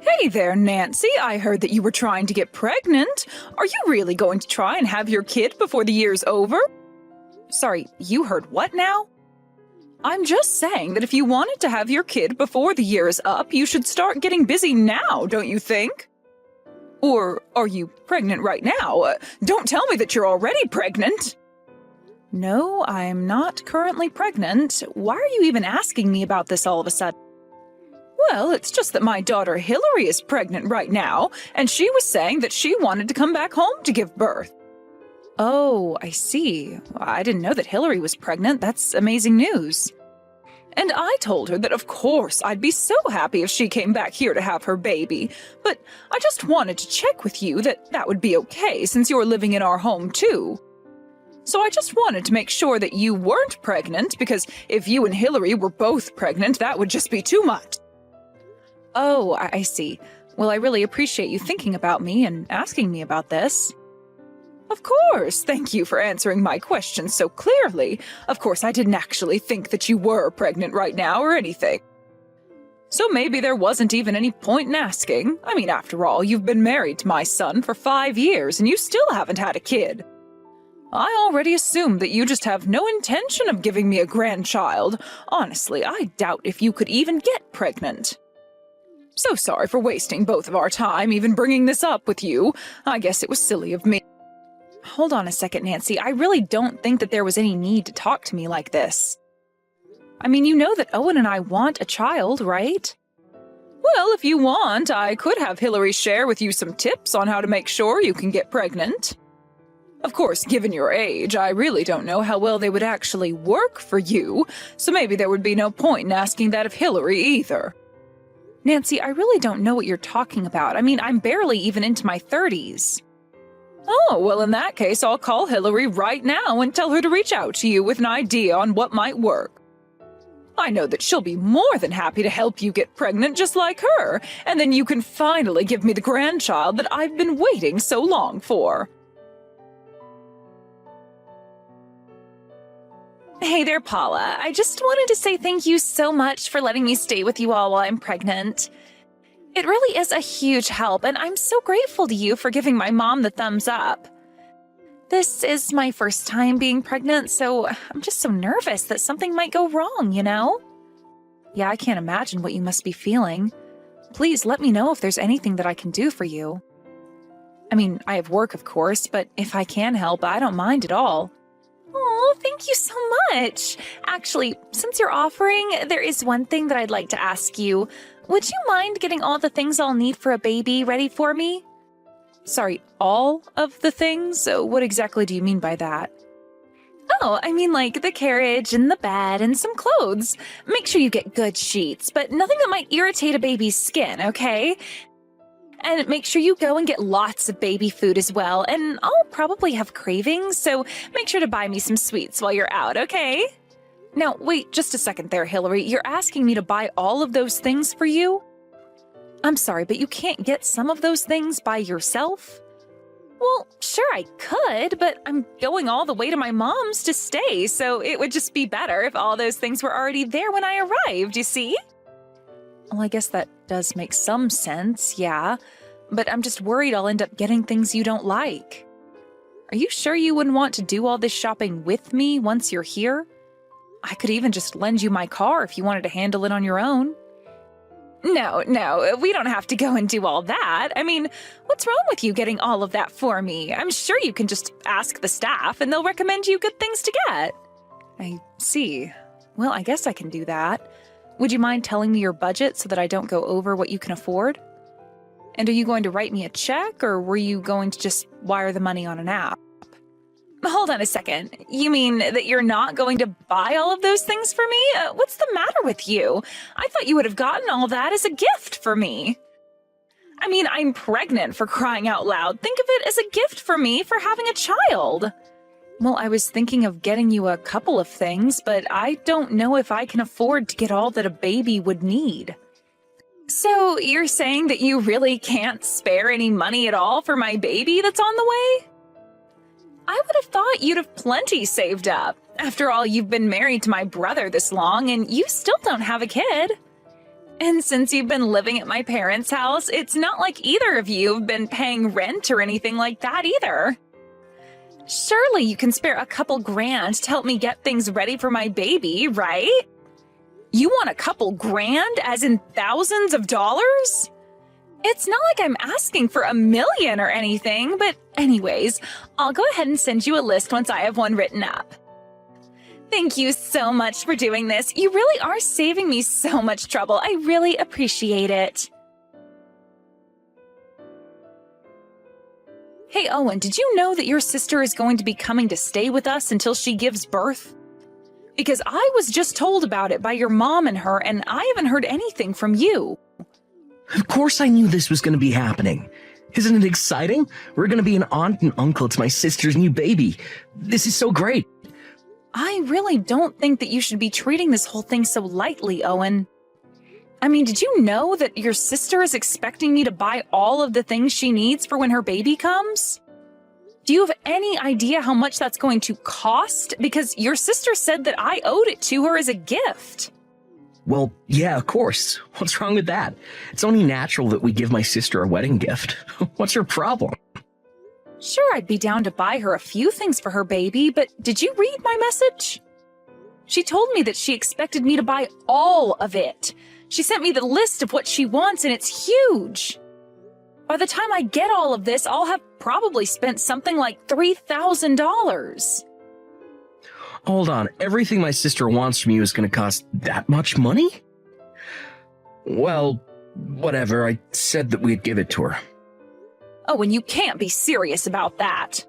Hey there, Nancy. I heard that you were trying to get pregnant. Are you really going to try and have your kid before the year's over? Sorry, you heard what now? I'm just saying that if you wanted to have your kid before the year is up, you should start getting busy now, don't you think? Or are you pregnant right now? Don't tell me that you're already pregnant. No, I'm not currently pregnant. Why are you even asking me about this all of a sudden? Well, it's just that my daughter Hillary is pregnant right now, and she was saying that she wanted to come back home to give birth. Oh, I see. I didn't know that Hillary was pregnant. That's amazing news. And I told her that of course I'd be so happy if she came back here to have her baby, but I just wanted to check with you that that would be okay since you're living in our home too. So I just wanted to make sure that you weren't pregnant, because if you and Hillary were both pregnant, that would just be too much. Oh, I see. Well, I really appreciate you thinking about me and asking me about this. Of course, thank you for answering my questions so clearly. Of course, I didn't actually think that you were pregnant right now or anything. So maybe there wasn't even any point in asking. I mean, after all, you've been married to my son for 5 years and you still haven't had a kid. I already assumed that you just have no intention of giving me a grandchild. Honestly, I doubt if you could even get pregnant. So sorry for wasting both of our time even bringing this up with you. I guess it was silly of me. Hold on a second, Nancy. I really don't think that there was any need to talk to me like this. I mean, you know that Owen and I want a child, right? Well, if you want, I could have Hillary share with you some tips on how to make sure you can get pregnant. Of course, given your age, I really don't know how well they would actually work for you, so maybe there would be no point in asking that of Hillary either. Nancy, I really don't know what you're talking about. I mean, I'm barely even into my 30s. Oh, well, in that case, I'll call Hillary right now and tell her to reach out to you with an idea on what might work. I know that she'll be more than happy to help you get pregnant just like her, and then you can finally give me the grandchild that I've been waiting so long for. Hey there, Paula. I just wanted to say thank you so much for letting me stay with you all while I'm pregnant. It really is a huge help, and I'm so grateful to you for giving my mom the thumbs up. This is my first time being pregnant, so I'm just so nervous that something might go wrong, you know? Yeah, I can't imagine what you must be feeling. Please let me know if there's anything that I can do for you. I mean, I have work, of course, but if I can help, I don't mind at all. Oh, thank you so much. Actually, since you're offering, there is one thing that I'd like to ask you. Would you mind getting all the things I'll need for a baby ready for me? Sorry, all of the things? What exactly do you mean by that? Oh, I mean like the carriage and the bed and some clothes. Make sure you get good sheets, but nothing that might irritate a baby's skin, okay? And make sure you go and get lots of baby food as well, and I'll probably have cravings, so make sure to buy me some sweets while you're out, okay? Now, wait just a second there, Hillary. You're asking me to buy all of those things for you? I'm sorry, but you can't get some of those things by yourself? Well, sure I could, but I'm going all the way to my mom's to stay, so it would just be better if all those things were already there when I arrived, you see? Well, I guess that does make some sense, yeah. But I'm just worried I'll end up getting things you don't like. Are you sure you wouldn't want to do all this shopping with me once you're here? I could even just lend you my car if you wanted to handle it on your own. No, we don't have to go and do all that. I mean, what's wrong with you getting all of that for me? I'm sure you can just ask the staff and they'll recommend you good things to get. I see. Well, I guess I can do that. Would you mind telling me your budget so that I don't go over what you can afford? And are you going to write me a check, or were you going to just wire the money on an app? Hold on a second. You mean that you're not going to buy all of those things for me? What's the matter with you? I thought you would have gotten all that as a gift for me. I mean, I'm pregnant, for crying out loud. Think of it as a gift for me for having a child. Well, I was thinking of getting you a couple of things, but I don't know if I can afford to get all that a baby would need. So you're saying that you really can't spare any money at all for my baby that's on the way? I would have thought you'd have plenty saved up. After all, you've been married to my brother this long, and you still don't have a kid. And since you've been living at my parents' house, it's not like either of you have been paying rent or anything like that either. Surely you can spare a couple grand to help me get things ready for my baby, right? You want a couple grand, as in thousands of dollars? It's not like I'm asking for $1 million or anything, but anyways, I'll go ahead and send you a list once I have one written up. Thank you so much for doing this. You really are saving me so much trouble. I really appreciate it. Hey, Owen, did you know that your sister is going to be coming to stay with us until she gives birth? Because I was just told about it by your mom and her, and I haven't heard anything from you. Of course I knew this was going to be happening. Isn't it exciting? We're going to be an aunt and uncle to my sister's new baby. This is so great. I really don't think that you should be treating this whole thing so lightly, Owen. I mean, did you know that your sister is expecting me to buy all of the things she needs for when her baby comes? Do you have any idea how much that's going to cost? Because your sister said that I owed it to her as a gift. Well, yeah, of course. What's wrong with that? It's only natural that we give my sister a wedding gift. What's your problem? Sure, I'd be down to buy her a few things for her baby, but did you read my message? She told me that she expected me to buy all of it. She sent me the list of what she wants, and it's huge. By the time I get all of this, I'll have probably spent something like $3,000. Hold on, everything my sister wants from you is going to cost that much money? Well, whatever, I said that we'd give it to her. Oh, and you can't be serious about that.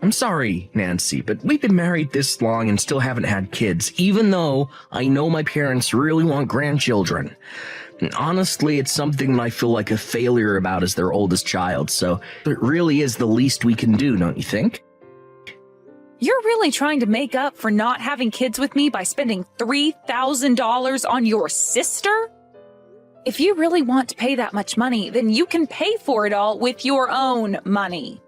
I'm sorry, Nancy, but we've been married this long and still haven't had kids, even though I know my parents really want grandchildren. And honestly, it's something that I feel like a failure about as their oldest child, so it really is the least we can do, don't you think? You're really trying to make up for not having kids with me by spending $3,000 on your sister? If you really want to pay that much money, then you can pay for it all with your own money.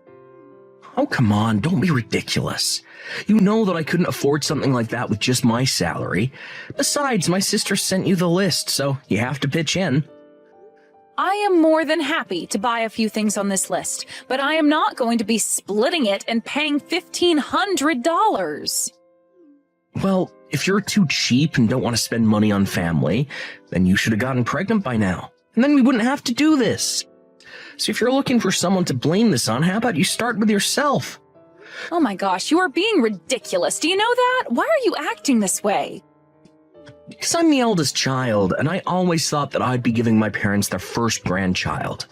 Oh, come on, don't be ridiculous. You know that I couldn't afford something like that with just my salary. Besides, my sister sent you the list, so you have to pitch in. I am more than happy to buy a few things on this list, but I am not going to be splitting it and paying $1,500. Well, if you're too cheap and don't want to spend money on family, then you should have gotten pregnant by now. And then we wouldn't have to do this. So if you're looking for someone to blame this on, how about you start with yourself? Oh my gosh, you are being ridiculous. Do you know that? Why are you acting this way? Because I'm the eldest child, and I always thought that I'd be giving my parents their first grandchild.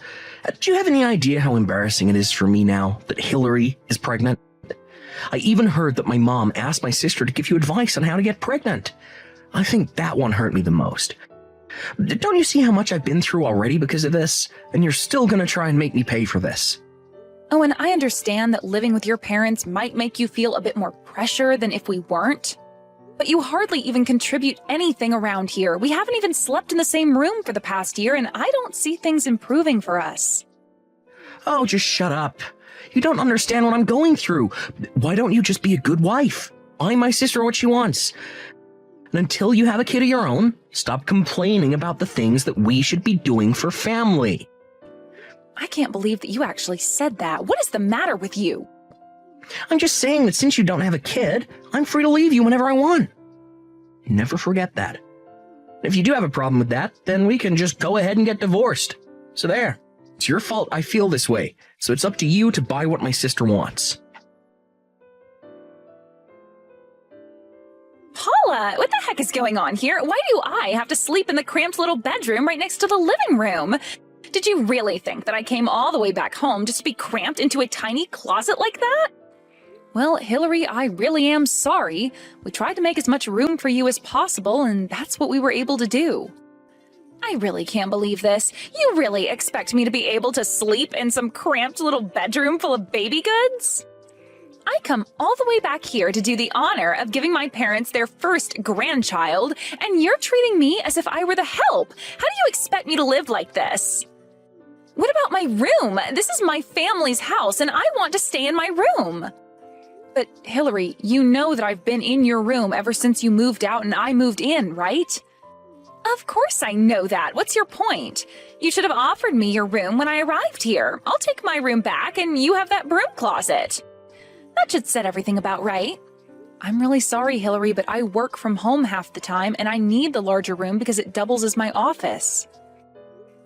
Do you have any idea how embarrassing it is for me now that Hillary is pregnant? I even heard that my mom asked my sister to give you advice on how to get pregnant. I think that one hurt me the most. Don't you see how much I've been through already because of this? And you're still going to try and make me pay for this. Oh, and I understand that living with your parents might make you feel a bit more pressure than if we weren't. But you hardly even contribute anything around here. We haven't even slept in the same room for the past year, and I don't see things improving for us. Oh, just shut up. You don't understand what I'm going through. Why don't you just be a good wife? Buy my sister what she wants. And until you have a kid of your own, stop complaining about the things that we should be doing for family. I can't believe that you actually said that. What is the matter with you? I'm just saying that since you don't have a kid, I'm free to leave you whenever I want. Never forget that. If you do have a problem with that, then we can just go ahead and get divorced. So there. It's your fault I feel this way, so it's up to you to buy what my sister wants. Paula, what the heck is going on here? Why do I have to sleep in the cramped little bedroom right next to the living room? Did you really think that I came all the way back home just to be cramped into a tiny closet like that? Well, Hillary, I really am sorry. We tried to make as much room for you as possible, and that's what we were able to do. I really can't believe this. You really expect me to be able to sleep in some cramped little bedroom full of baby goods? I come all the way back here to do the honor of giving my parents their first grandchild, and you're treating me as if I were the help. How do you expect me to live like this? What about my room? This is my family's house, and I want to stay in my room. But Hillary, you know that I've been in your room ever since you moved out and I moved in, right? Of course I know that. What's your point? You should have offered me your room when I arrived here. I'll take my room back and you have that broom closet. That should set everything about right. I'm really sorry, Hillary, but I work from home half the time and I need the larger room because it doubles as my office.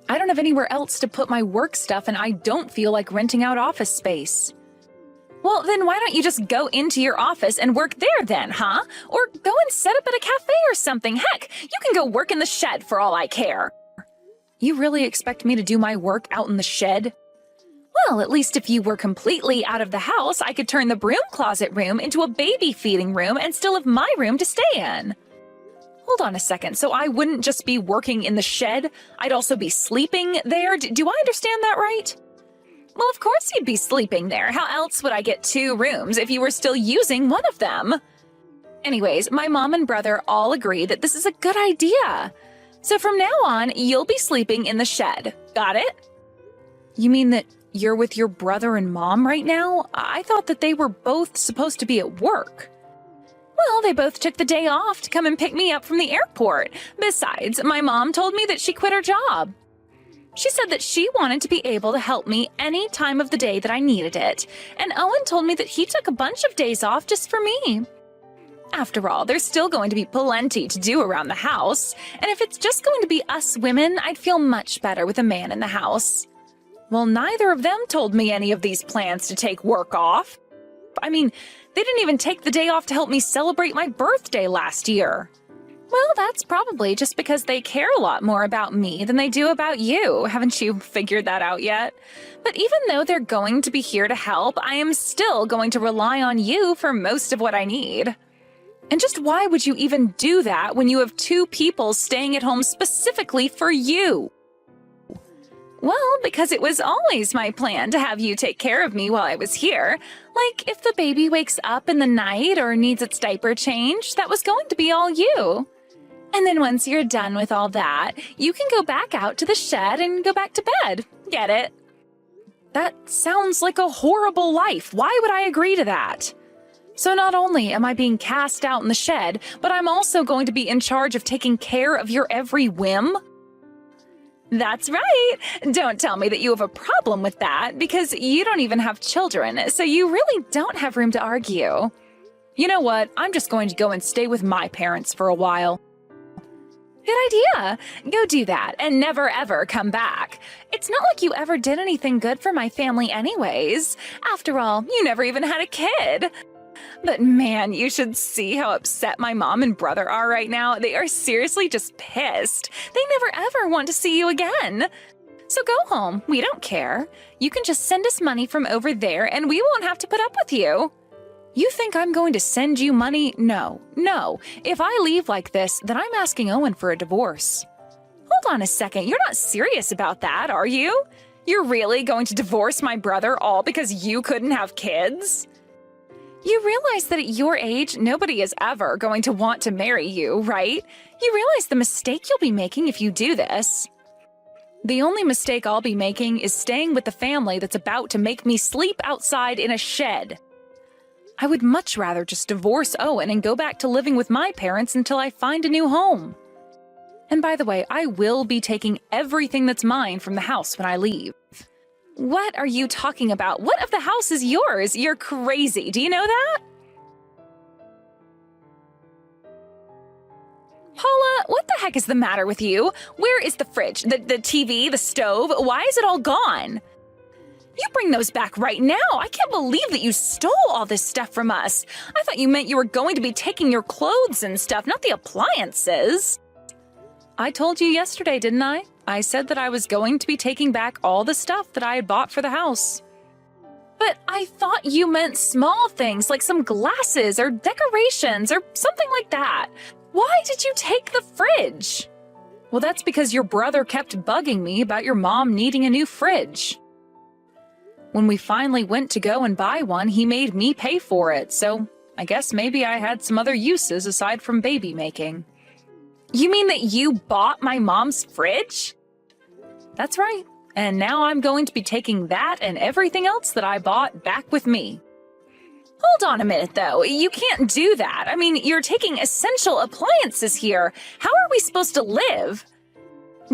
I don't have anywhere else to put my work stuff and I don't feel like renting out office space. Well, then why don't you just go into your office and work there then, huh? Or go and set up at a cafe or something. Heck, you can go work in the shed for all I care. You really expect me to do my work out in the shed? Well, at least if you were completely out of the house, I could turn the broom closet room into a baby feeding room and still have my room to stay in. Hold on a second, so I wouldn't just be working in the shed, I'd also be sleeping there? Do I understand that right? Well, of course you'd be sleeping there. How else would I get 2 rooms if you were still using one of them? Anyways, my mom and brother all agree that this is a good idea. So from now on, you'll be sleeping in the shed. Got it? You mean that you're with your brother and mom right now? I thought that they were both supposed to be at work. Well, they both took the day off to come and pick me up from the airport. Besides, my mom told me that she quit her job. She said that she wanted to be able to help me any time of the day that I needed it, and Owen told me that he took a bunch of days off just for me. After all, there's still going to be plenty to do around the house, and if it's just going to be us women, I'd feel much better with a man in the house. Well, neither of them told me any of these plans to take work off. I mean, they didn't even take the day off to help me celebrate my birthday last year. Well, that's probably just because they care a lot more about me than they do about you. Haven't you figured that out yet? But even though they're going to be here to help, I am still going to rely on you for most of what I need. And just why would you even do that when you have 2 people staying at home specifically for you? Well, because it was always my plan to have you take care of me while I was here. Like, if the baby wakes up in the night or needs its diaper changed, that was going to be all you. And then once you're done with all that, you can go back out to the shed and go back to bed. Get it? That sounds like a horrible life. Why would I agree to that? So not only am I being cast out in the shed, but I'm also going to be in charge of taking care of your every whim? That's right. Don't tell me that you have a problem with that, because you don't even have children, so you really don't have room to argue. You know what? I'm just going to go and stay with my parents for a while. Good idea. Go do that and never ever come back. It's not like you ever did anything good for my family anyways. After all, you never even had a kid. But man, you should see how upset my mom and brother are right now. They are seriously just pissed. They never ever want to see you again. So go home. We don't care. You can just send us money from over there and we won't have to put up with you. You think I'm going to send you money? No. If I leave like this, then I'm asking Owen for a divorce. Hold on a second. You're not serious about that, are you? You're really going to divorce my brother all because you couldn't have kids? You realize that at your age, nobody is ever going to want to marry you, right? You realize the mistake you'll be making if you do this. The only mistake I'll be making is staying with the family that's about to make me sleep outside in a shed. I would much rather just divorce Owen and go back to living with my parents until I find a new home. And by the way, I will be taking everything that's mine from the house when I leave. What are you talking about? What of the house is yours? You're crazy. Do you know that? Paula, what the heck is the matter with you? Where is the fridge, the TV, the stove? Why is it all gone? You bring those back right now. I can't believe that you stole all this stuff from us. I thought you meant you were going to be taking your clothes and stuff, not the appliances. I told you yesterday, didn't I? I said that I was going to be taking back all the stuff that I had bought for the house. But I thought you meant small things like some glasses or decorations or something like that. Why did you take the fridge? Well, that's because your brother kept bugging me about your mom needing a new fridge. When we finally went to go and buy one, he made me pay for it, so I guess maybe I had some other uses aside from baby making. You mean that you bought my mom's fridge? That's right, and now I'm going to be taking that and everything else that I bought back with me. Hold on a minute, though. You can't do that. I mean, you're taking essential appliances here. How are we supposed to live?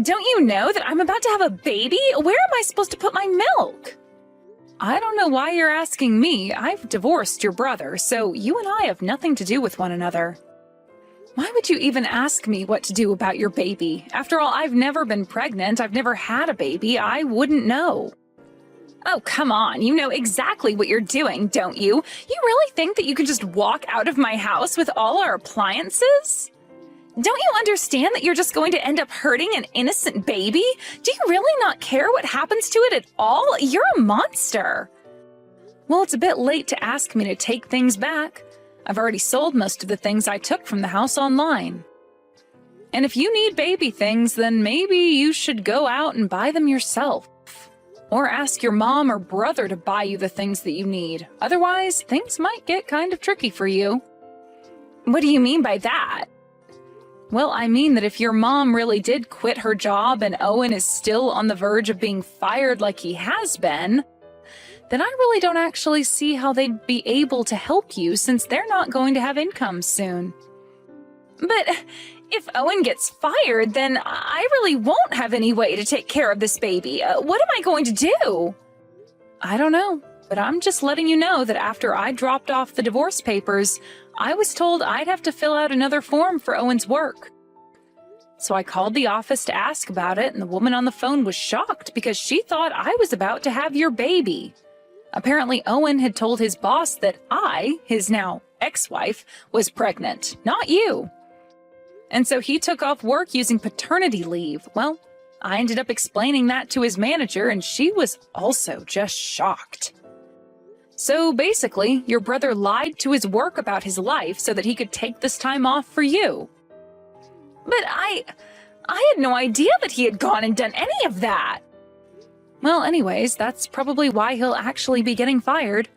Don't you know that I'm about to have a baby? Where am I supposed to put my milk? I don't know why you're asking me. I've divorced your brother, so you and I have nothing to do with one another. Why would you even ask me what to do about your baby? After all, I've never been pregnant. I've never had a baby. I wouldn't know. Oh, come on. You know exactly what you're doing, don't you? You really think that you can just walk out of my house with all our appliances? Don't you understand that you're just going to end up hurting an innocent baby? Do you really not care what happens to it at all? You're a monster. Well, it's a bit late to ask me to take things back. I've already sold most of the things I took from the house online. And if you need baby things, then maybe you should go out and buy them yourself. Or ask your mom or brother to buy you the things that you need. Otherwise, things might get kind of tricky for you. What do you mean by that? Well, I mean that if your mom really did quit her job and Owen is still on the verge of being fired like he has been, then I really don't actually see how they'd be able to help you since they're not going to have income soon. But if Owen gets fired, then I really won't have any way to take care of this baby. What am I going to do? I don't know, but I'm just letting you know that after I dropped off the divorce papers, I was told I'd have to fill out another form for Owen's work. So I called the office to ask about it, and the woman on the phone was shocked because she thought I was about to have your baby. Apparently, Owen had told his boss that I, his now ex-wife, was pregnant, not you. And so he took off work using paternity leave. Well, I ended up explaining that to his manager, and she was also just shocked. So basically, your brother lied to his work about his life so that he could take this time off for you. But I had no idea that he had gone and done any of that. Well, anyways, that's probably why he'll actually be getting fired.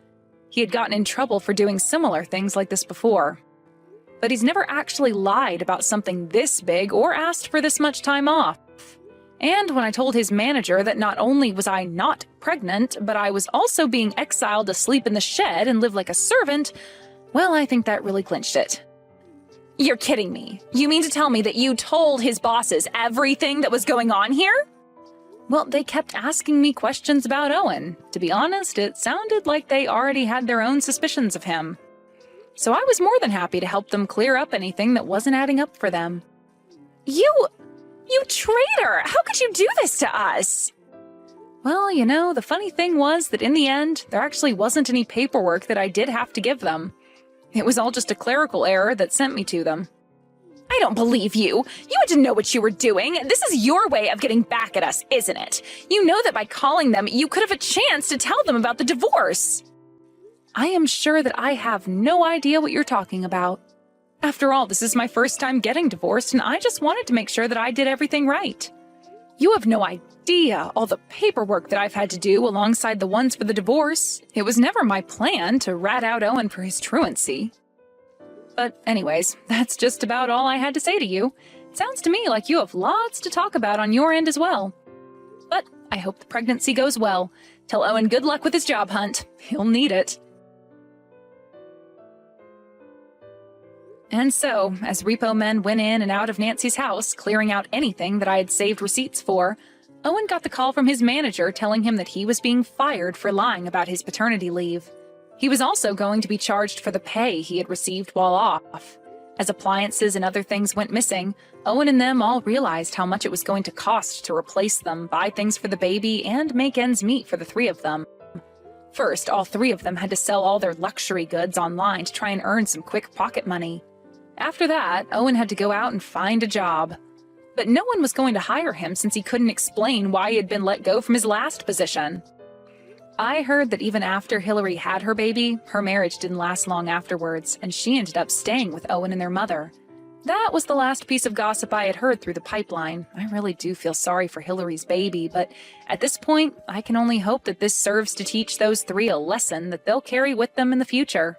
He had gotten in trouble for doing similar things like this before. But he's never actually lied about something this big or asked for this much time off. And when I told his manager that not only was I not pregnant, but I was also being exiled to sleep in the shed and live like a servant, well, I think that really clinched it. You're kidding me. You mean to tell me that you told his bosses everything that was going on here? Well, they kept asking me questions about Owen. To be honest, it sounded like they already had their own suspicions of him. So I was more than happy to help them clear up anything that wasn't adding up for them. You traitor! How could you do this to us? Well, you know, the funny thing was that in the end, there actually wasn't any paperwork that I did have to give them. It was all just a clerical error that sent me to them. I don't believe you. You had to know what you were doing. This is your way of getting back at us, isn't it? You know that by calling them, you could have a chance to tell them about the divorce. I am sure that I have no idea what you're talking about. After all, this is my first time getting divorced, and I just wanted to make sure that I did everything right. You have no idea all the paperwork that I've had to do alongside the ones for the divorce. It was never my plan to rat out Owen for his truancy. But anyways, that's just about all I had to say to you. It sounds to me like you have lots to talk about on your end as well. But I hope the pregnancy goes well. Tell Owen good luck with his job hunt. He'll need it. And so, as repo men went in and out of Nancy's house, clearing out anything that I had saved receipts for, Owen got the call from his manager telling him that he was being fired for lying about his paternity leave. He was also going to be charged for the pay he had received while off. As appliances and other things went missing, Owen and them all realized how much it was going to cost to replace them, buy things for the baby, and make ends meet for the three of them. First, all three of them had to sell all their luxury goods online to try and earn some quick pocket money. After that, Owen had to go out and find a job. But no one was going to hire him since he couldn't explain why he had been let go from his last position. I heard that even after Hillary had her baby, her marriage didn't last long afterwards, and she ended up staying with Owen and their mother. That was the last piece of gossip I had heard through the pipeline. I really do feel sorry for Hillary's baby, but at this point, I can only hope that this serves to teach those three a lesson that they'll carry with them in the future.